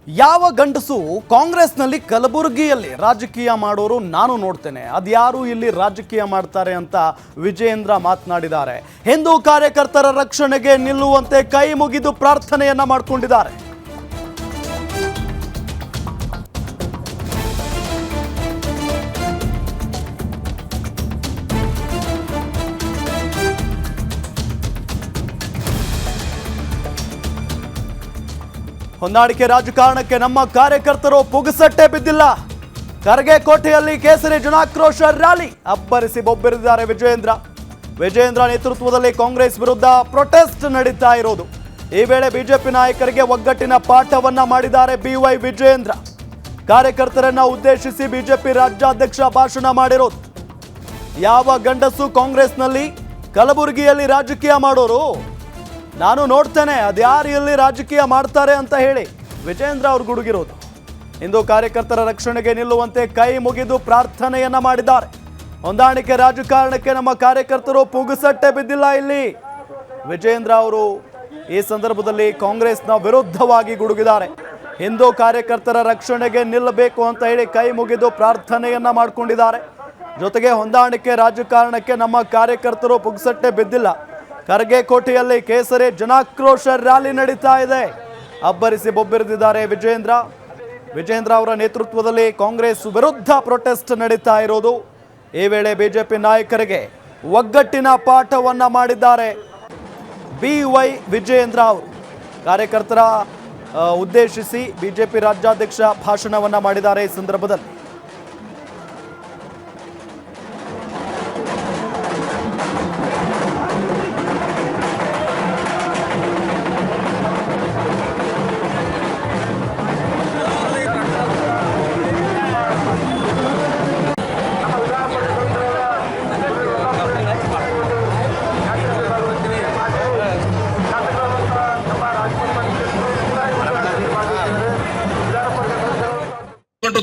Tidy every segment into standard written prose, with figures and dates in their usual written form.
ಯಾವ ಗಂಡಸು ಕಾಂಗ್ರೆಸ್ನಲ್ಲಿ ಕಲಬುರಗಿಯಲ್ಲಿ ರಾಜಕೀಯ ಮಾಡೋರು ನಾನು ನೋಡ್ತೇನೆ, ಅದ್ಯಾರು ಇಲ್ಲಿ ರಾಜಕೀಯ ಮಾಡ್ತಾರೆ ಅಂತ ವಿಜಯೇಂದ್ರ ಮಾತನಾಡಿದ್ದಾರೆ. ಹಿಂದೂ ಕಾರ್ಯಕರ್ತರ ರಕ್ಷಣೆಗೆ ನಿಲ್ಲುವಂತೆ ಕೈ ಮುಗಿದು ಪ್ರಾರ್ಥನೆಯನ್ನ ಮಾಡಿಕೊಂಡಿದ್ದಾರೆ. ಹೊಂದಾಣಿಕೆ ರಾಜಕಾರಣಕ್ಕೆ ನಮ್ಮ ಕಾರ್ಯಕರ್ತರು ಪುಗಸಟ್ಟೆ ಬಿದ್ದಿಲ್ಲ. ಖರ್ಗೆ ಕೋಟೆಯಲ್ಲಿ ಕೇಸರಿ ಜನಾಕ್ರೋಶ ರ್ಯಾಲಿ ಅಬ್ಬರಿಸಿ ಬೊಬ್ಬರಿದ್ದಾರೆ ವಿಜಯೇಂದ್ರ ನೇತೃತ್ವದಲ್ಲಿ ಕಾಂಗ್ರೆಸ್ ವಿರುದ್ಧ ಪ್ರೊಟೆಸ್ಟ್ ನಡೀತಾ ಇರೋದು. ಈ ವೇಳೆ ಬಿಜೆಪಿ ನಾಯಕರಿಗೆ ಒಗ್ಗಟ್ಟಿನ ಪಾಠವನ್ನ ಮಾಡಿದ್ದಾರೆ BY ವಿಜಯೇಂದ್ರ. ಕಾರ್ಯಕರ್ತರನ್ನ ಉದ್ದೇಶಿಸಿ ಬಿಜೆಪಿ ರಾಜ್ಯಾಧ್ಯಕ್ಷ ಭಾಷಣ ಮಾಡಿರೋದು. ಯಾವ ಗಂಡಸು ಕಾಂಗ್ರೆಸ್ನಲ್ಲಿ ಕಲಬುರಗಿಯಲ್ಲಿ ರಾಜಕೀಯ ಮಾಡೋರು ನಾನು ನೋಡ್ತೇನೆ, ಅದ್ಯಾರು ಇಲ್ಲಿ ರಾಜಕೀಯ ಮಾಡ್ತಾರೆ ಅಂತ ಹೇಳಿ ವಿಜಯೇಂದ್ರ ಅವರು ಗುಡುಗಿರೋದು. ಇಂದು ಕಾರ್ಯಕರ್ತರ ರಕ್ಷಣೆಗೆ ನಿಲ್ಲುವಂತೆ ಕೈ ಮುಗಿದು ಪ್ರಾರ್ಥನೆಯನ್ನ ಮಾಡಿದ್ದಾರೆ. ಹೊಂದಾಣಿಕೆ ರಾಜಕಾರಣಕ್ಕೆ ನಮ್ಮ ಕಾರ್ಯಕರ್ತರು ಪುಗಸಟ್ಟೆ ಬಿದ್ದಿಲ್ಲ. ಇಲ್ಲಿ ವಿಜಯೇಂದ್ರ ಅವರು ಈ ಸಂದರ್ಭದಲ್ಲಿ ಕಾಂಗ್ರೆಸ್ನ ವಿರುದ್ಧವಾಗಿ ಗುಡುಗಿದ್ದಾರೆ. ಹಿಂದೂ ಕಾರ್ಯಕರ್ತರ ರಕ್ಷಣೆಗೆ ನಿಲ್ಲಬೇಕು ಅಂತ ಹೇಳಿ ಕೈ ಮುಗಿದು ಪ್ರಾರ್ಥನೆಯನ್ನ ಮಾಡಿಕೊಂಡಿದ್ದಾರೆ. ಜೊತೆಗೆ ಹೊಂದಾಣಿಕೆ ರಾಜಕಾರಣಕ್ಕೆ ನಮ್ಮ ಕಾರ್ಯಕರ್ತರು ಪುಗಸಟ್ಟೆ ಬಿದ್ದಿಲ್ಲ. ಖರ್ಗೆ ಕೋಟೆಯಲ್ಲಿ ಕೇಸರಿ ಜನಾಕ್ರೋಶ ರ್ಯಾಲಿ ನಡೀತಾ ಇದೆ. ಅಬ್ಬರಿಸಿ ಬೊಬ್ಬರಿದಿದ್ದಾರೆ ವಿಜಯೇಂದ್ರ ಅವರ ನೇತೃತ್ವದಲ್ಲಿ ಕಾಂಗ್ರೆಸ್ ವಿರುದ್ಧ ಪ್ರೊಟೆಸ್ಟ್ ನಡೀತಾ ಇರೋದು. ಈ ವೇಳೆ ಬಿಜೆಪಿ ನಾಯಕರಿಗೆ ಒಗ್ಗಟ್ಟಿನ ಪಾಠವನ್ನ ಮಾಡಿದ್ದಾರೆ BY ವಿಜಯೇಂದ್ರ ಅವರು. ಕಾರ್ಯಕರ್ತರ ಉದ್ದೇಶಿಸಿ ಬಿಜೆಪಿ ರಾಜ್ಯಾಧ್ಯಕ್ಷ ಭಾಷಣವನ್ನ ಮಾಡಿದ್ದಾರೆ. ಈ ಸಂದರ್ಭದಲ್ಲಿ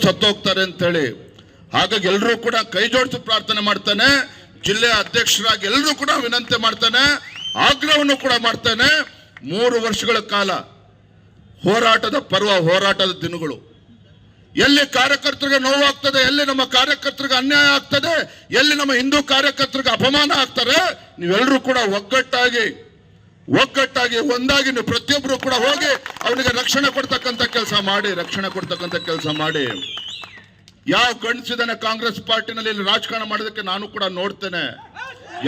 ಸತ್ತೋಗ್ತಾರೆ ಅಂತ ಹೇಳಿ, ಹಾಗಾಗಿ ಎಲ್ಲರೂ ಕೂಡ ಕೈ ಜೋಡಿಸಿ ಪ್ರಾರ್ಥನೆ ಮಾಡ್ತಾನೆ. ಜಿಲ್ಲೆಯ ಅಧ್ಯಕ್ಷರಾಗಿ ಎಲ್ಲರೂ ಕೂಡ ವಿನಂತಿ ಮಾಡ್ತಾನೆ, ಆಗ್ರಹವನ್ನು ಕೂಡ ಮಾಡ್ತಾನೆ. 3 ವರ್ಷಗಳ ಕಾಲ ಹೋರಾಟದ ಪರ್ವ, ಹೋರಾಟದ ದಿನಗಳು, ಎಲ್ಲಿ ಕಾರ್ಯಕರ್ತರಿಗೆ ನೋವಾಗ್ತದೆ, ಎಲ್ಲಿ ನಮ್ಮ ಕಾರ್ಯಕರ್ತರಿಗೆ ಅನ್ಯಾಯ ಆಗ್ತದೆ, ಎಲ್ಲಿ ನಮ್ಮ ಹಿಂದೂ ಕಾರ್ಯಕರ್ತರಿಗೆ ಅಪಮಾನ ಆಗ್ತಾರೆ, ನೀವೆಲ್ಲರೂ ಕೂಡ ಒಗ್ಗಟ್ಟಾಗಿ ಒಂದಾಗಿ ನೀವು ಪ್ರತಿಯೊಬ್ಬರು ಕೂಡ ಹೋಗಿ ಅವನಿಗೆ ರಕ್ಷಣೆ ಕೊಡ್ತಕ್ಕಂಥ ಕೆಲಸ ಮಾಡಿ. ಯಾವ ಗಂಡಸಿದಾನೆ ಕಾಂಗ್ರೆಸ್ ಪಾರ್ಟಿನಲ್ಲಿ ಇಲ್ಲಿ ರಾಜಕಾರಣ ಮಾಡೋದಕ್ಕೆ ನಾನು ಕೂಡ ನೋಡ್ತೇನೆ.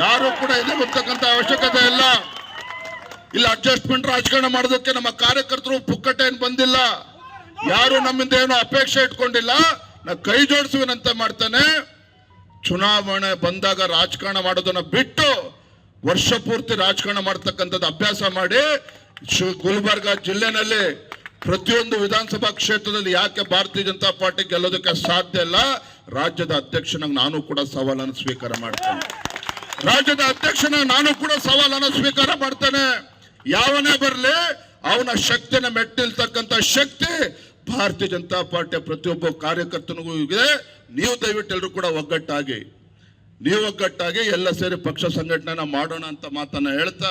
ಯಾರು ಕೂಡ ಇದೆ ಗೊತ್ತಕ್ಕಂಥ ಅವಶ್ಯಕತೆ ಇಲ್ಲ. ಇಲ್ಲಿ ಅಡ್ಜಸ್ಟ್ಮೆಂಟ್ ರಾಜಕಾರಣ ಮಾಡೋದಕ್ಕೆ ನಮ್ಮ ಕಾರ್ಯಕರ್ತರು ಪುಕ್ಕಟೆ ಏನು ಬಂದಿಲ್ಲ. ಯಾರು ನಮ್ಮಿಂದ ಏನು ಅಪೇಕ್ಷೆ ಇಟ್ಕೊಂಡಿಲ್ಲ. ನಾ ಕೈ ಜೋಡಿಸುವಿನಂತ ಮಾಡ್ತಾನೆ. ಚುನಾವಣೆ ಬಂದಾಗ ರಾಜಕಾರಣ ಮಾಡೋದನ್ನ ಬಿಟ್ಟು ವರ್ಷ ಪೂರ್ತಿ ರಾಜಕಾರಣ ಮಾಡ್ತಕ್ಕಂಥದ್ದು ಅಭ್ಯಾಸ ಮಾಡಿ ಗುಲ್ಬರ್ಗ ಜಿಲ್ಲೆನಲ್ಲಿ ಪ್ರತಿಯೊಂದು ವಿಧಾನಸಭಾ ಕ್ಷೇತ್ರದಲ್ಲಿ ಯಾಕೆ ಭಾರತೀಯ ಜನತಾ ಪಾರ್ಟಿ ಗೆಲ್ಲೋದಕ್ಕೆ ಸಾಧ್ಯ ಇಲ್ಲ, ರಾಜ್ಯದ ಅಧ್ಯಕ್ಷನಾಗಿ ನಾನು ಕೂಡ ಸವಾಲನ್ನು ಸ್ವೀಕಾರ ಮಾಡ್ತೇನೆ. ಯಾವನೇ ಬರಲಿ ಅವನ ಶಕ್ತಿನ ಮೆಟ್ಟಿಲ್ತಕ್ಕಂಥ ಶಕ್ತಿ ಭಾರತೀಯ ಜನತಾ ಪಾರ್ಟಿಯ ಪ್ರತಿಯೊಬ್ಬ ಕಾರ್ಯಕರ್ತನಿಗೂ ಇದೆ. ನೀವು ದಯವಿಟ್ಟು ಎಲ್ಲರೂ ಕೂಡ ಒಗ್ಗಟ್ಟಾಗಿ ಎಲ್ಲ ಸೇರಿ ಪಕ್ಷ ಸಂಘಟನೆನ ಮಾಡೋಣ ಅಂತ ಮಾತನ್ನ ಹೇಳ್ತಾ